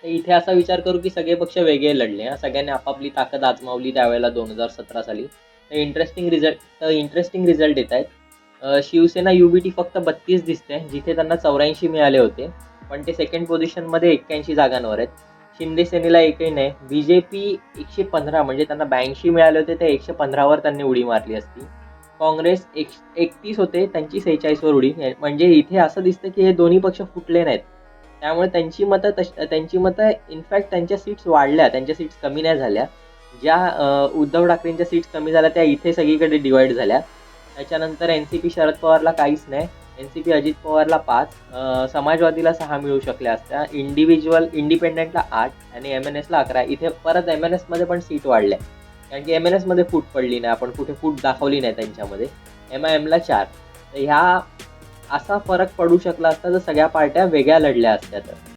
तर इथे असा विचार करू की सगळे पक्ष वेगळे लढले. सगळ्यांनी आपापली ताकद आजमावली त्यावेळेला 2017 साली. तर इंटरेस्टिंग रिझल्ट येत आहेत. शिवसेना युबीटी फक्त 32 दिसते, जिथे त्यांना 84 मिळाले होते, पण ते सेकंड पोझिशनमध्ये 81 जागांवर आहेत. शिंदे सेनेला एकही नाही. बीजेपी 115, म्हणजे त्यांना 82 मिळाले होते, ते 115वर त्यांनी उडी मारली असती. काँग्रेस 31 होते, त्यांची 46वर उडी. म्हणजे इथे असं दिसतं की हे दोन्ही पक्ष फुटले नाहीत. त्यामुळे त्यांची मतं इनफॅक्ट त्यांच्या सीट्स वाढल्या, त्यांच्या सीट्स कमी नाही झाल्या. ज्या उद्धव ठाकरेंच्या सीट्स कमी झाल्या त्या इथे सगळीकडे डिवाइड झाल्या. त्याच्यानंतर एनसीपी शरद पवारला काहीच नाही. एनसीपी अजित पवारला 5, समाजवादीला 6 मिळू शकल्या असत्या, इंडिपेंडेंटला 8 आणि एमएनएसला 11. इथे परत एमएनएसमध्ये पण सीट वाढल्या, कारण की एमएनएसमध्ये फूट पडली नाही, आपण कुठे फूट दाखवली नाही त्यांच्यामध्ये. एमआयएमला 4. तर ह्या असा फरक पडू शकला असता जर सगळ्या पार्ट्या वेगळ्या लढल्या असत्या तर.